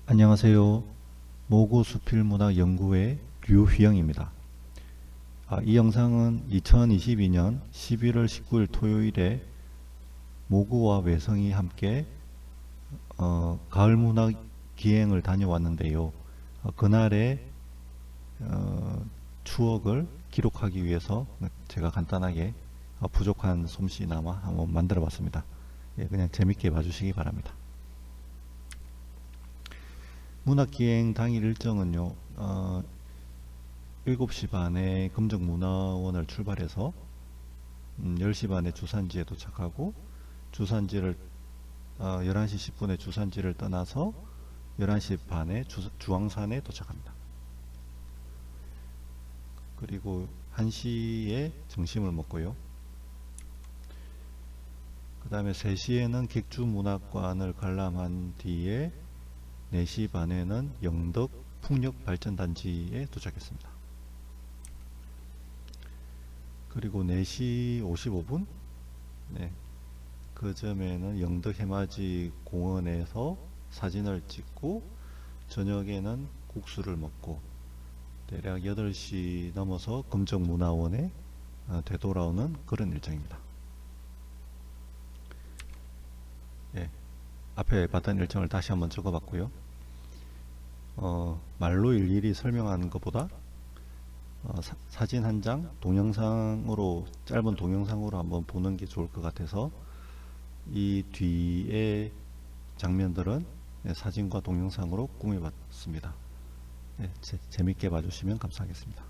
안녕하세요. 모고수필문학연구회 류휘영입니다. 이 영상은 2022년 11월 19일 토요일에 모구와 외성이 함께 가을문학 기행을 다녀왔는데요. 그날의 추억을 기록하기 위해서 제가 간단하게 부족한 솜씨나마 한번 만들어 봤습니다. 그냥 재밌게 봐주시기 바랍니다. 문학기행 당일 일정은요, 7시 반에 금정문화원을 출발해서 10시 반에 주산지에 도착하고, 주산지를 11시 10분에 주산지를 떠나서 11시 반에 주황산에 도착합니다. 그리고 1시에 점심을 먹고요. 그 다음에 3시에는 객주문학관을 관람한 뒤에 4시 반에는 영덕 풍력발전단지에 도착했습니다. 그리고 4시 55분 그 점에는 영덕 해맞이 공원에서 사진을 찍고, 저녁에는 국수를 먹고 대략 8시 넘어서 금정문화원에 되돌아오는 그런 일정입니다. 앞에 봤던 일정을 다시 한번 적어봤고요. 말로 일일이 설명하는 것보다 사진 한 장, 동영상으로, 짧은 동영상으로 한번 보는 게 좋을 것 같아서 이 뒤에 장면들은 사진과 동영상으로 꾸며봤습니다. 재밌게 봐주시면 감사하겠습니다.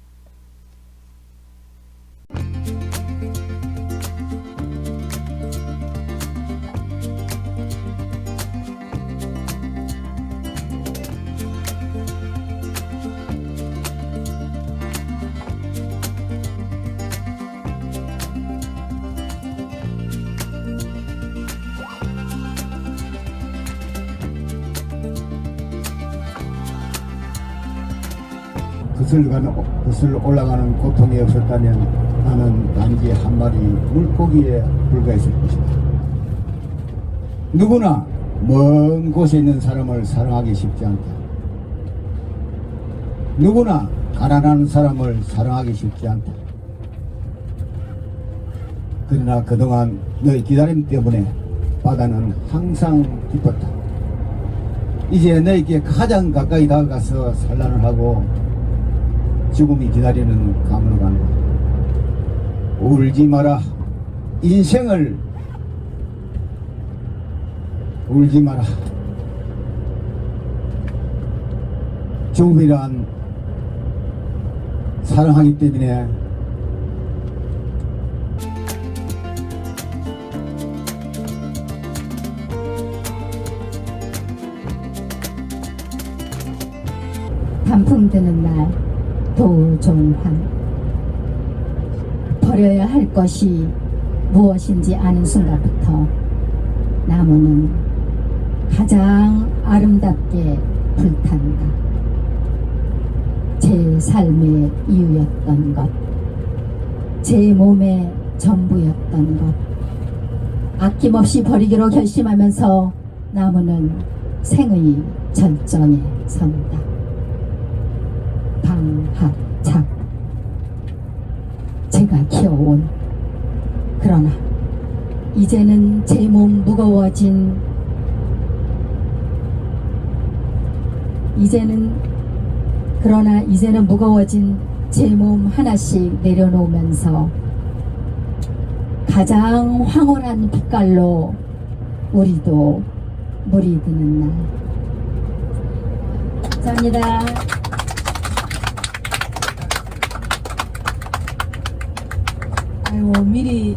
거슬러 올라가는 고통이 없었다면 나는 단지 한 마리 물고기에 불과했을 것이다. 누구나 먼 곳에 있는 사람을 사랑하기 쉽지 않다. 누구나 가난한 사람을 사랑하기 쉽지 않다. 그러나 그동안 너의 기다림 때문에 바다는 항상 기뻤다. 이제 너에게 가장 가까이 다가가서 산란을 하고 죽음이 기다리는 감으로 간다. 울지 마라. 인생을 울지 마라. 죽음이란 사랑하기 때문에 단풍 드는 날 도종환. 버려야 할 것이 무엇인지 아는 순간부터 나무는 가장 아름답게 불탄다. 제 삶의 이유였던 것, 제 몸의 전부였던 것, 아낌없이 버리기로 결심하면서 나무는 생의 절정에 선다. 방학착. 제가 키워온, 그러나 이제는 제 몸 무거워진, 이제는 무거워진 제 몸 하나씩 내려놓으면서 가장 황홀한 빛깔로 우리도 물이 드는 날. 감사합니다. 미리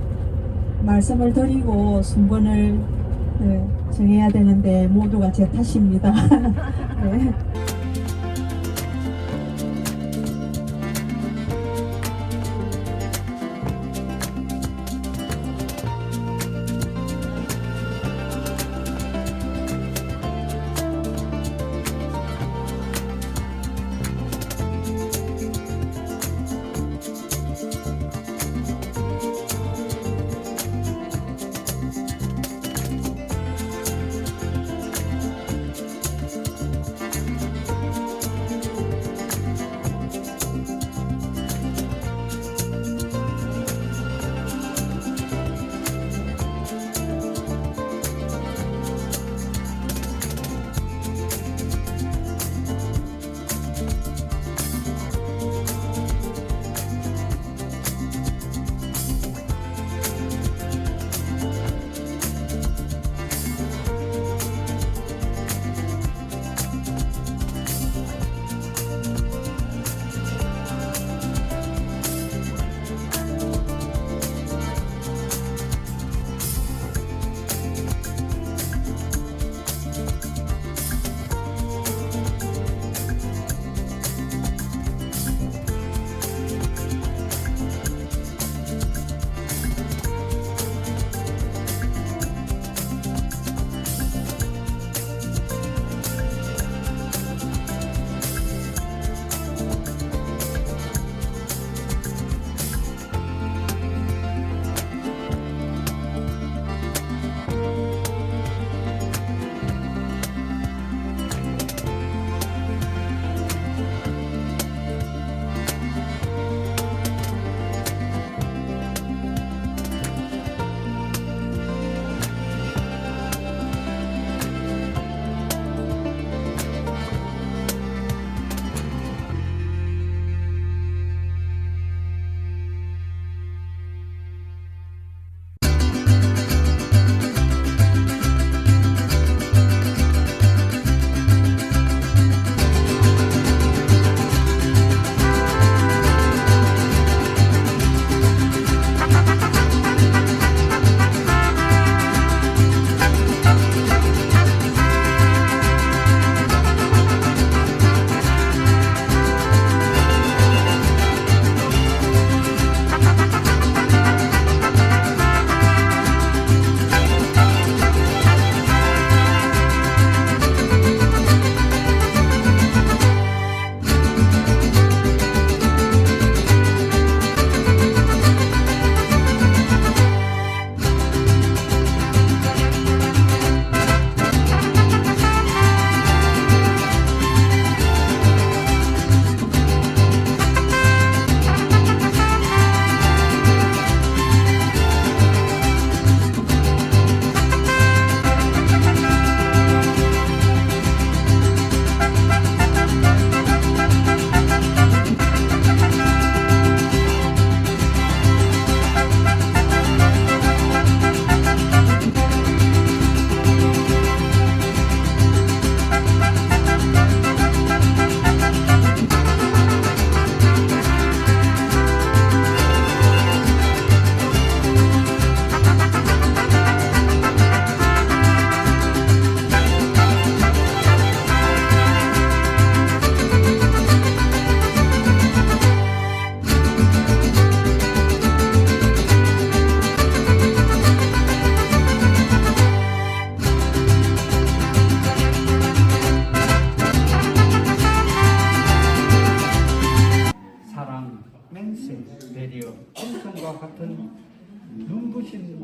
말씀을 드리고 순번을 정해야 되는데 모두가 제 탓입니다. 네.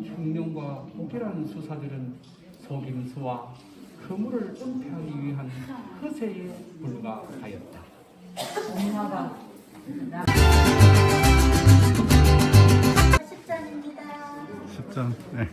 흉룡과 혹이라는 수사들은 속임수와 허물을 은폐하기 위한 허세에 불과하였다. 10점. 네.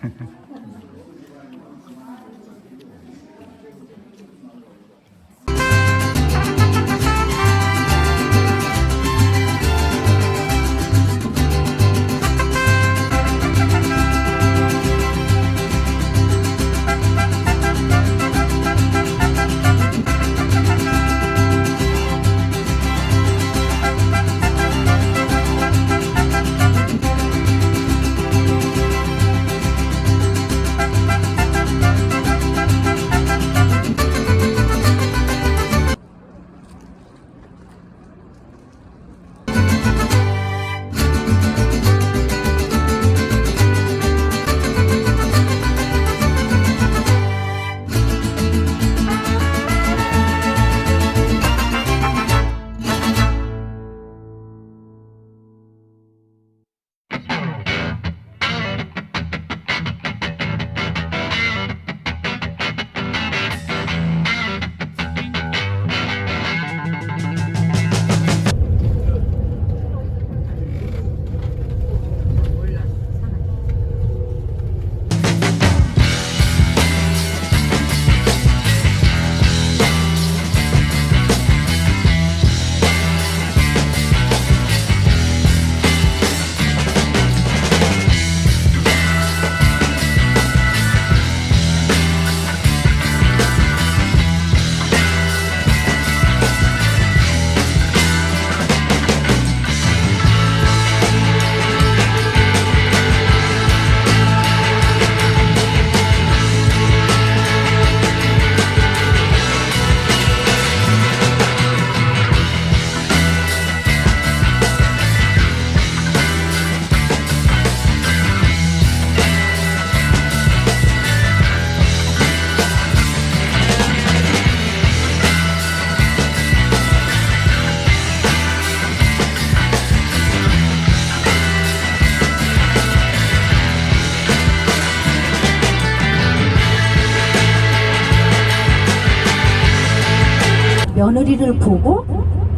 며느리를 보고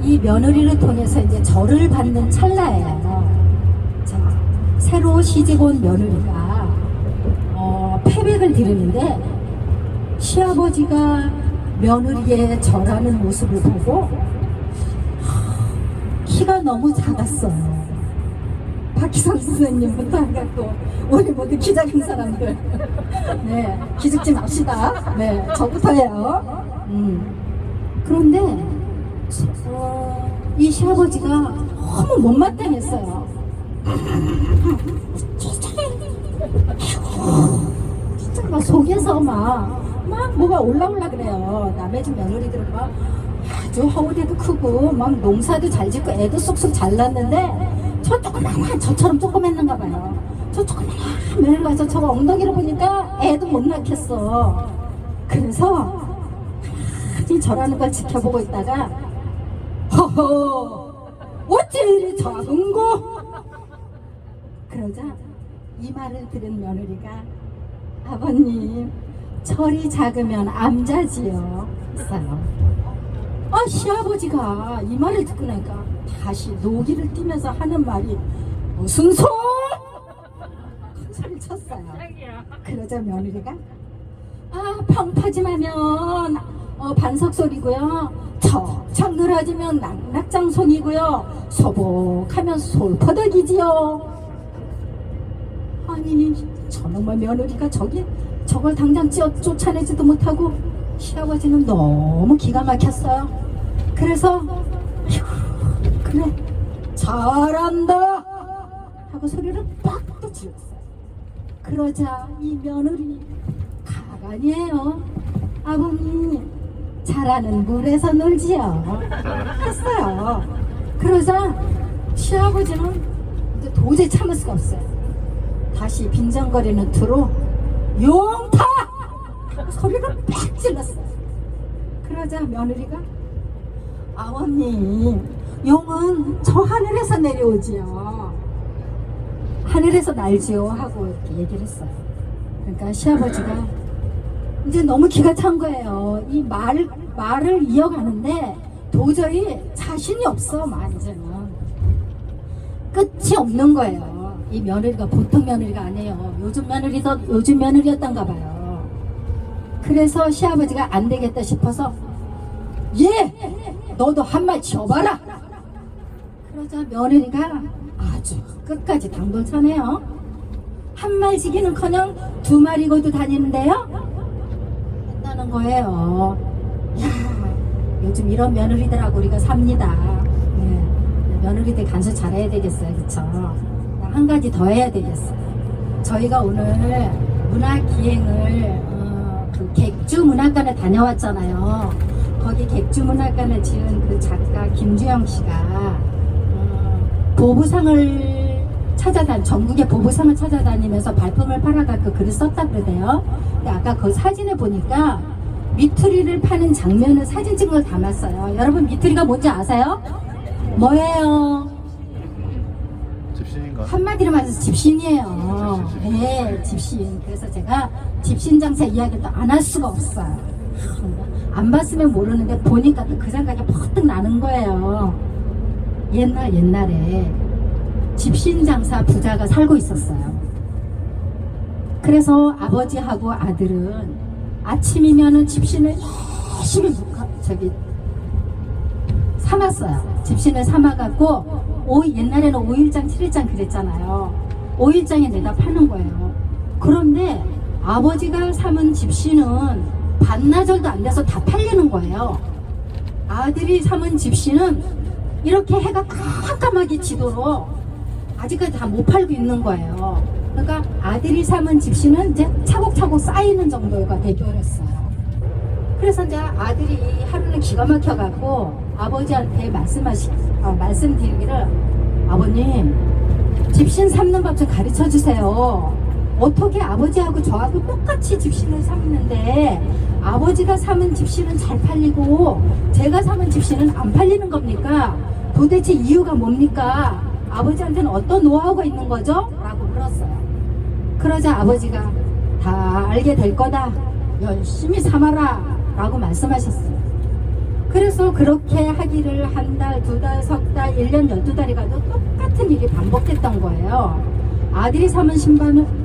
이 며느리를 통해서 이제 절을 받는 찰나예요. 자, 새로 시집 온 며느리가 패백을 드리는데 시아버지가 며느리의 절하는 모습을 보고 키가 너무 작았어요. 박희성 선생님부터 해갖고 우리 모두 키 작은 사람들 네, 기죽지 맙시다. 네, 저부터예요. 그런데 이 시아버지가 너무 못마땅했어요. 진짜 막 속에서 막 뭐가 올라올라 그래요. 남의 집 며느리들은 막 아주 허우대도 크고 막 농사도 잘 짓고 애도 쏙쏙 잘 낳는데 저 조그만한 저처럼 조그맸는가 봐요. 저 조그만한 며느리 와서 저거 엉덩이를 보니까 애도 못 낳겠어. 그래서 이 절하는 걸 지켜보고 있다가 허허 어찌 이리 작은 거? 그러자 이 말을 들은 며느리가 아버님 절이 작으면 암자지요 했어요. 시아버지가 이 말을 듣고 나니까 다시 노기를 띠면서 하는 말이 무슨 소? 큰 소리를 쳤어요. 그러자 며느리가 평파짐하면 반석소리고요. 척척 늘어지면 낙낙장손이고요. 소복하면 솔퍼덕이지요. 아니 저놈의 며느리가 저걸 당장 쫓아내지도 못하고 시아버지는 너무 기가 막혔어요. 그래서 그래 잘한다 하고 소리를 빡 또 질렀어요. 그러자 이 며느리 가관이에요. 아버님 잘하는 물에서 놀지요 했어요. 그러자 시아버지는 이제 도저히 참을 수가 없어요. 다시 빈정거리는 투로 용타 소리를 팍 질렀어요. 그러자 며느리가 아버님 용은 저 하늘에서 내려오지요. 하늘에서 날지요 하고 이렇게 얘기를 했어요. 그러니까 시아버지가 이제 너무 기가 찬 거예요. 이 말을 이어가는데 도저히 자신이 없어. 막 이제는 끝이 없는 거예요. 이 며느리가 보통 며느리가 아니에요. 요즘 며느리였던가 봐요. 그래서 시아버지가 안 되겠다 싶어서 너도 한마디 쳐봐라. 그러자 며느리가 아주 끝까지 당돌차네요. 한 말지기는커녕 두 마리고도 다니는데요 했다는 거예요. 야, 요즘 이런 며느리들하고 우리가 삽니다. 네, 며느리들 간수 잘해야 되겠어요, 그쵸? 한 가지 더 해야 되겠어요. 저희가 오늘 문화기행을 그 객주문학관에 다녀왔잖아요. 거기 객주문학관을 지은 그 작가 김주영 씨가 보부상을 전국의 보부상을 찾아다니면서 발품을 팔아갖고 글을 썼다 그러대요. 근데 아까 그 사진을 보니까 미투리를 파는 장면을 사진 찍은 걸 담았어요. 여러분 미투리가 뭔지 아세요? 뭐예요? 집신인가? 한마디로 말해서 집신이에요. 네, 집신. 그래서 제가 집신 장사 이야기를 또 안 할 수가 없어요. 안 봤으면 모르는데 보니까 또 그 생각이 퍼뜩 나는 거예요. 옛날에 집신 장사 부자가 살고 있었어요. 그래서 아버지하고 아들은 아침이면은 집신을 열심히 삼았어요. 집신을 삼아갖고 옛날에는 5일장 7일장 그랬잖아요. 5일장에 내다 파는 거예요. 그런데 아버지가 삼은 집신은 반나절도 안 돼서 다 팔리는 거예요. 아들이 삼은 집신은 이렇게 해가 깜깜하게 지도록 아직까지 다 못 팔고 있는 거예요. 그러니까 아들이 삼은 집신은 이제 차곡차곡 쌓이는 정도가 되어버렸어요. 그래서 이제 아들이 하루는 기가 막혀갖고 아버지한테 말씀드리기를 아버님 집신 삼는 법 좀 가르쳐 주세요. 어떻게 아버지하고 저하고 똑같이 집신을 삼는데 아버지가 삼은 집신은 잘 팔리고 제가 삼은 집신은 안 팔리는 겁니까? 도대체 이유가 뭡니까? 아버지한테는 어떤 노하우가 있는 거죠? 라고 물었어요. 그러자 아버지가 다 알게 될 거다. 열심히 삼아라. 라고 말씀하셨어요. 그래서 그렇게 하기를 한 달, 두 달, 석 달, 1년, 12달이 가도 똑같은 일이 반복됐던 거예요. 아들이 삼은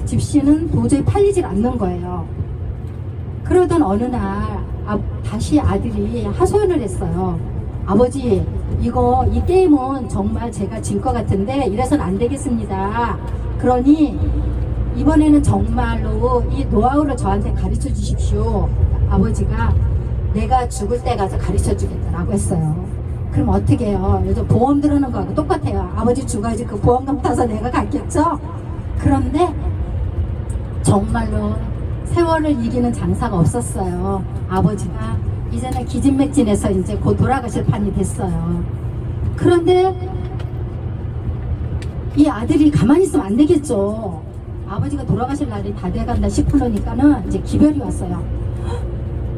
집신은 도저히 팔리질 않는 거예요. 그러던 어느 날 다시 아들이 하소연을 했어요. 아버지, 이 게임은 정말 제가 질 것 같은데 이래선 안 되겠습니다. 그러니 이번에는 정말로 이 노하우를 저한테 가르쳐 주십시오. 아버지가 내가 죽을 때 가서 가르쳐 주겠다라고 했어요. 그럼 어떻게 해요? 요즘 보험 들어오는 거하고 똑같아요. 아버지 죽어야지 그 보험금 타서 내가 갔겠죠? 그런데 정말로 세월을 이기는 장사가 없었어요. 아버지가 이제는 기진맥진해서 이제 곧 돌아가실 판이 됐어요. 그런데 이 아들이 가만히 있으면 안 되겠죠. 아버지가 돌아가실 날이 다 돼간다 싶으니까는 이제 기별이 왔어요.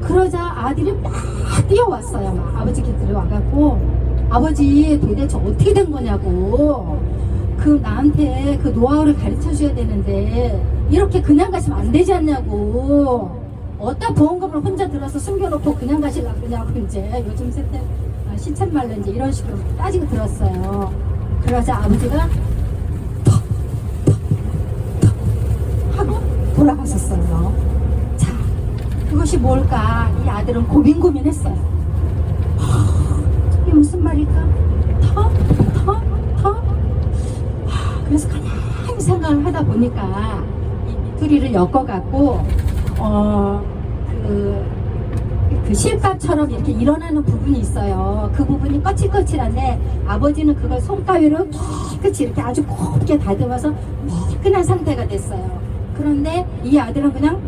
그러자 아들이 막 뛰어왔어요. 막 아버지 곁으로 와갖고 아버지 도대체 어떻게 된 거냐고 나한테 그 노하우를 가르쳐 줘야 되는데 이렇게 그냥 가시면 안 되지 않냐고 어디다 보험금을 혼자 들어서 숨겨놓고 그냥 가시려고 그러냐고 이제 요즘 세대 시쳇말로 이제 이런 식으로 따지고 들었어요. 그러자 아버지가 턱 하고 돌아가셨어요. 자, 그것이 뭘까? 이 아들은 고민했어요. 이게 무슨 말일까? 턱? 그래서 가만히 생각을 하다 보니까 이 미투리를 엮어갖고 그 실밥처럼 이렇게 일어나는 부분이 있어요. 그 부분이 거칠거칠한데 아버지는 그걸 손가위로 깨끗이 이렇게 아주 곱게 다듬어서 미끈한 상태가 됐어요. 그런데 이 아들은 그냥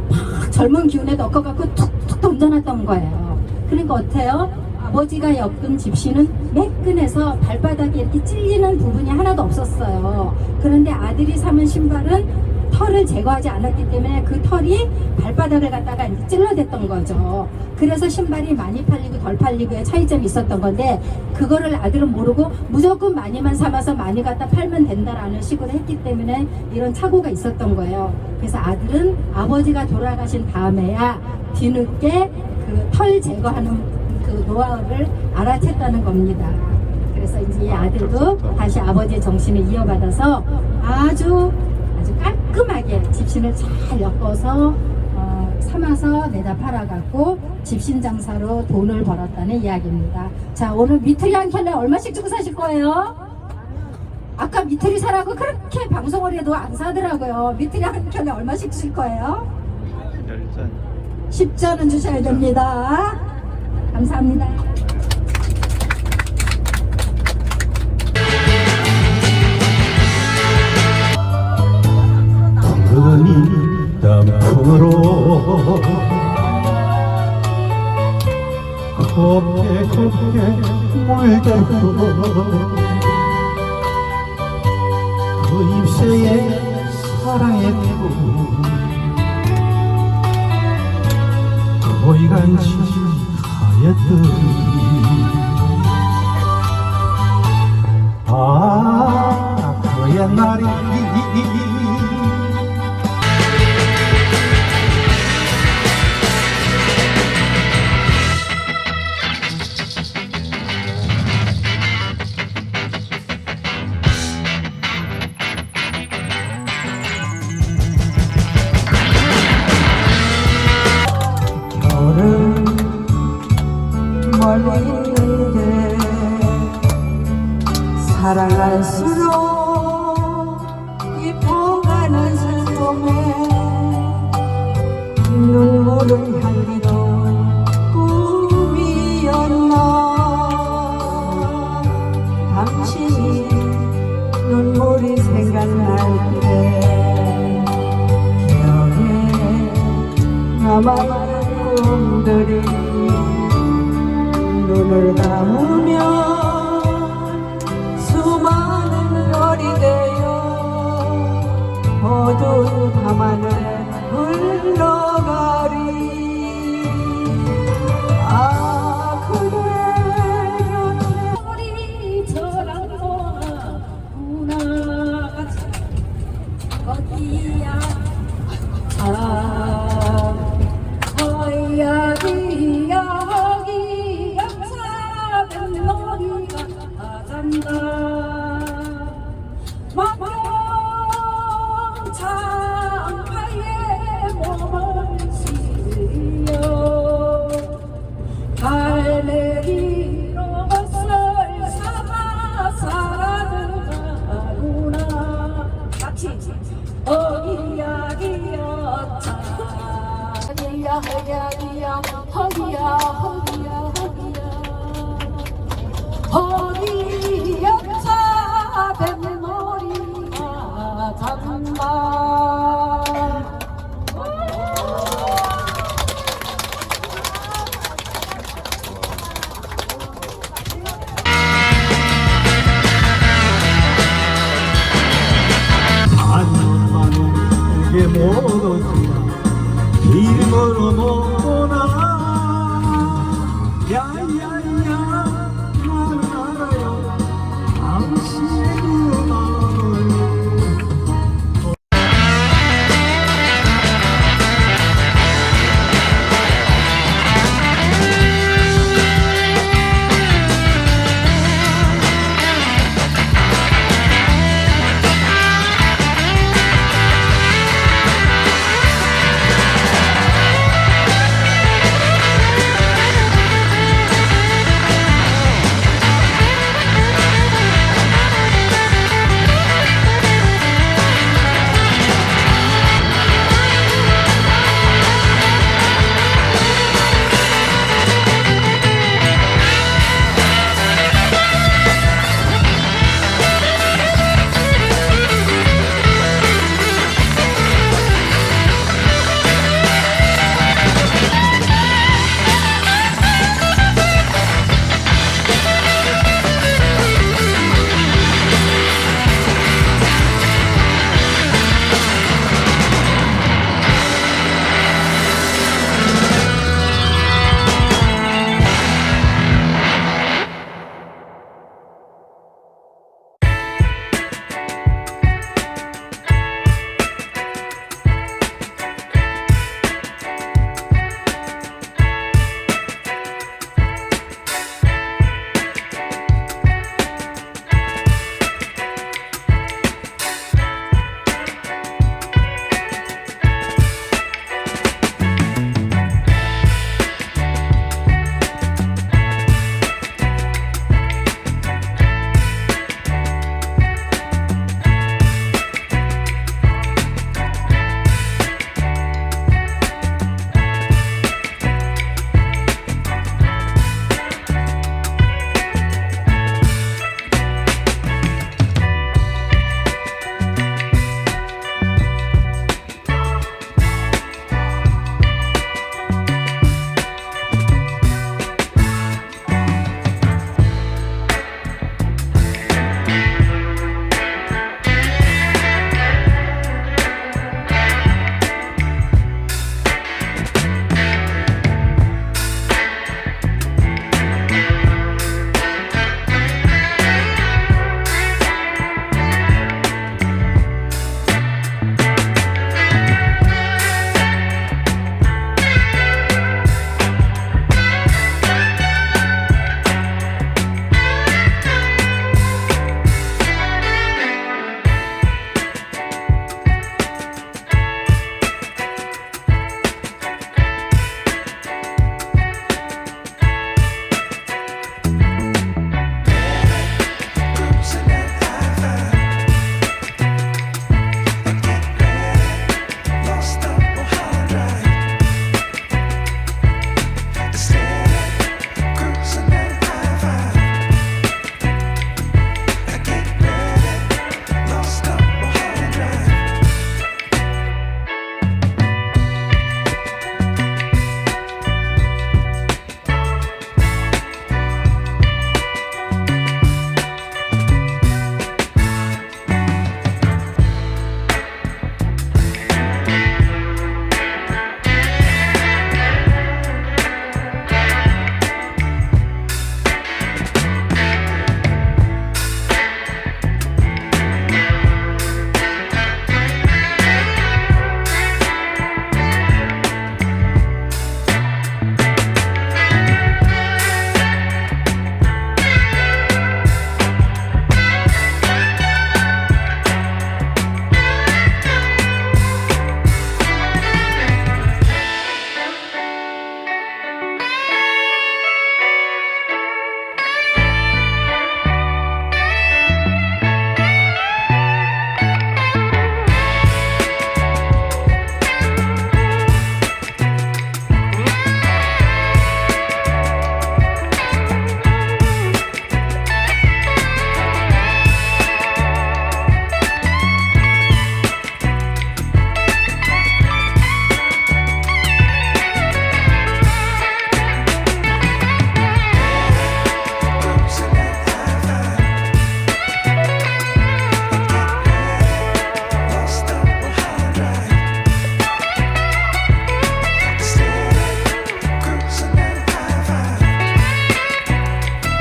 막 젊은 기운에 넣어갖고 툭툭 던져놨던 거예요. 그러니까 어때요? 아버지가 엮은 집신은 매끈해서 발바닥에 이렇게 찔리는 부분이 하나도 없었어요. 그런데 아들이 삼은 신발은 털을 제거하지 않았기 때문에 그 털이 발바닥을 갖다가 이제 찔러댔던 거죠. 그래서 신발이 많이 팔리고 덜 팔리고의 차이점이 있었던 건데, 그거를 아들은 모르고 무조건 많이만 삼아서 많이 갖다 팔면 된다라는 식으로 했기 때문에 이런 착오가 있었던 거예요. 그래서 아들은 아버지가 돌아가신 다음에야 뒤늦게 그 털 제거하는 그 노하우를 알아챘다는 겁니다. 그래서 이제 이 아들도 다시 아버지의 정신을 이어받아서 아주 깔끔하게 집신을 잘 엮어서 삼아서 내다 팔아갖고 집신 장사로 돈을 벌었다는 이야기입니다. 자, 오늘 미트리 한 켤레 얼마씩 주고 사실 거예요? 아까 미트리 사라고 그렇게 방송을 해도 안 사더라고요. 미트리 한 켤레 얼마씩 주실 거예요? 10잔은 주셔야 됩니다. 감사합니다. 푸르니 땀통으로 곱게 곱게 물들고 그 입새에 사랑의 피고 거위같이 하였더니 그 옛날이 멀리 있는데 사랑할수록 깊어가는 슬픔에 눈물을 향기도 꿈이었나. 당신이 눈물이 생각날 때 기억에 남아있는 꿈들이 눈을 감으면 수많은 별이 되어 어두운 밤하늘 흘러가리. 그대 우리 저랑 누나 어디야? 어이야 기야 영사된 머리가 잔다. 막경장파에 몸을 실려 갈매기로 옷을 삼아 살아가구나. 같이 어기야 기여차 허기야 허기야 기야 허기야 허기야 허기야 허기야 뱃머리가 잔다. 한번만에 그게 모르지 길 멀어 못 보나